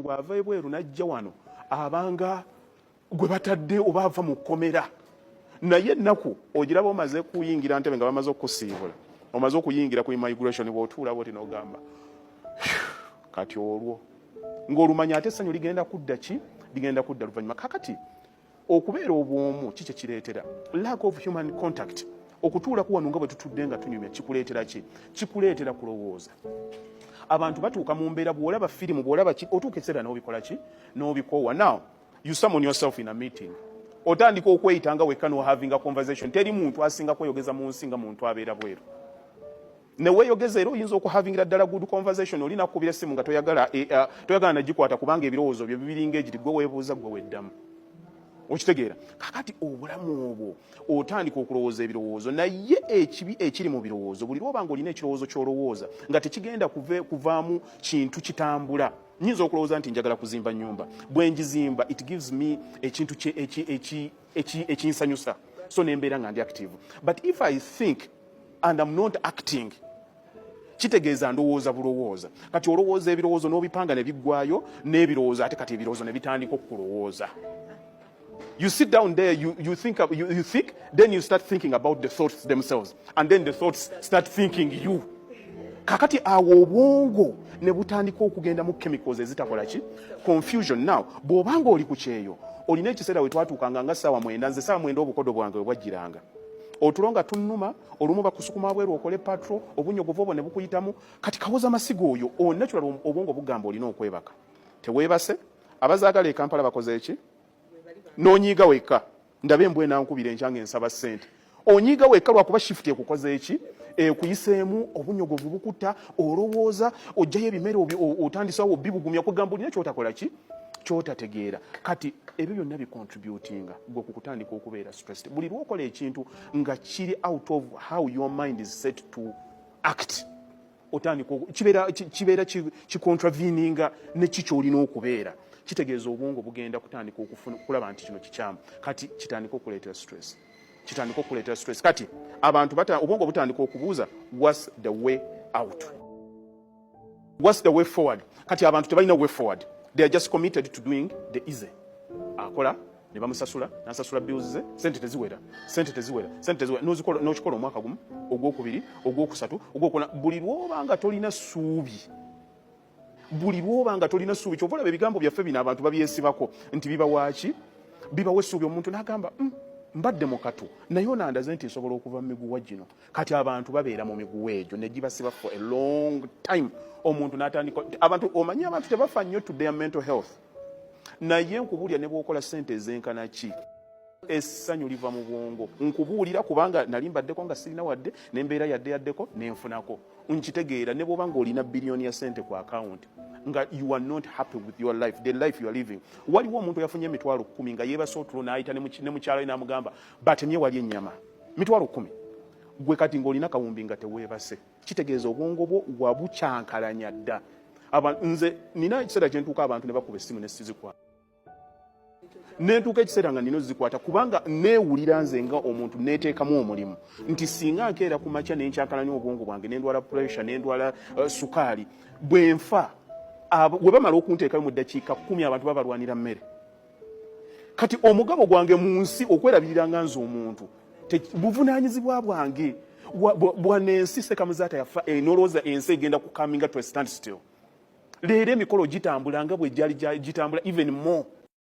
Bwava ebweru najja wano abanga gwe batadde oba ava mu kkomera naye ennaku ogiraba omaze kuyingira Ntebe nga bamaze okusiibula omaze okuyingira ku immigration bw'otuula bwoti n'ogamba kati olwo ng'olumanya ate essanyu ligenda kudda ki ligenda kudda luvannyuma kakati okubeera obwomu kiki kireetera lack of human contact okutuula ku wano nga bwe tutudde nga tunyumya kikuleetera ki kikuleetera kulowooza abantu batuuka mu mbeera bw'olaba firimu bw'olaba ki otuuka ekiseera n'obikola ki n'obikoowa now you summon yourself in a meeting otandika okweyita nga wekka no having a conversation teri muntu asinga kweyogeza mu nsi nga muntu abeera bweru ne weeyogeza era oyinza okuhavingira ddala good conversation oli nakukubira essimu nga toyagala nagikwata kubanga ebirowoozo byo bibiringa egiri gwe weebuuza gwe weddamu okitegeera kakati obulamu obwo otandika okulowooza ebirowoozo naye ekibi ekiri mu birowoozo buli lwobanga olina ekirowoozo ky'olowooza nga tekigenda kuvaamu kintu kitambula nyinza okulowooza nti njagala kuzimba nnyumba bwe njizimba it gives me ekintu ekinsanyusa so nembeera nga ndi active but if I think and I'm not acting kitegeeza ndowooza bulowooza kati olowooza ebirowoozo n'obipanga ne biggwayo n'ebirowoozo ate kati ebirowoozo ne bitandika okulowooza. You sit down there, you think, then you start thinking about the thoughts themselves. And then the thoughts start thinking you. Kakati awo obwongo ne butandika okugenda mu chemicals ezitakola ki confusion. Now, bw'obanga oli ku kyeyo, olina ekiseera we twatuukanga nga ssaawa 9, nze ssaawa 9 obukodo bwange we bwajjiranga. Otulonga tunnuma, olumu bakusukuma bweru okole patro, obunyogovu obwo ne bukuyitamu, kati kawoza masigo oyo, natural obwongo bugamba olina okwebaka. Teweebase, abazaagala e Kampala bakoze eki? N'onyiiga wekka ndaba embwe nankubira enkyange ensaba ssente onyiiga wekka lwakuba shift ekukoza eki kuyiseemu obunyogovu bukutta olowooza ojjayo ebimere otandisawo obibugumya kugamba olina kyotakola ki kyotategeera kati ebyo byonna bicontributinga gwe kukutandika okubeera stressed buli lwokola ekintu nga kiri out of how your mind is set to act otandika kibeera kicontraveninga ne kikyolina okubeera kitegeeza obwongo bugenda kutandika okulaba nti kino kikyamu kati kitandika okuleetera stress kati abantu obwongo butandika okubuuza what's the way out, what's the way forward. Kati abantu tebalina way forward, they are just committed to doing the easy. Akola ne bamusasula nasasula bills ze sente teziwera n'okikola omwaka gumu ogwokubiri ogwokusatu ogwokuna buli lwobanga tolina ssuubi kyova olaba ebigambo byaffe bino abantu babyesibako nti bibawaaki bibawa essuubi omuntu n'agamba mbadde mu katu naye onandaze nti nsobola okuva mu miguwa gino kati abantu babeera mu miguwa egyo ne gibasiba for a long time omuntu n'atandika abantu omanyi abantu tebafa nnyo to their mental health naye nkubuulira ne bw'okola ssente ezenkana ki essanyu liva mu bwongo nkubuulira kubanga nali mbaddeko nga sirina wadde n'embeera yaddeko n'enfunako nkitegeera ne bw'obanga olina biliyoni ya ssente ku akawunti nga you are not happy with your life, the life you are living. Waliwo omuntu yafunye emitwalo 10 nga yeebase otulo n'ayita ne mukyala we n'amugamba batemye wali ennyama mitwalo 10 gwe kati ng'olina kawumbi nga teweebase kitegeeza obwongo bwo wabukyankalanya dda nze nina ekiseera kye ntuuka abantu ne bakuba essimu ne sizikwata nentuuka ekiseera nga nina ozikwata kubanga neewulira nze nga omuntu neeteekamu omulimu nti singa nkeera ku makya nenkyakalanya obwongo bwange nendwala pressure nendwala sukaali bwe nfa we bamala okunteekayo mu ddakiika 10 abantu babalwanira mmere kati omugabo gwange mu nsi okwerabirira nga nze omuntu buvunaanyizibwa bwange bwanensi sekamuzaata yafa nolowooza ensi egenda ku coming to a stand still leero emikolo gitambula nga bwe gyali gitambula even more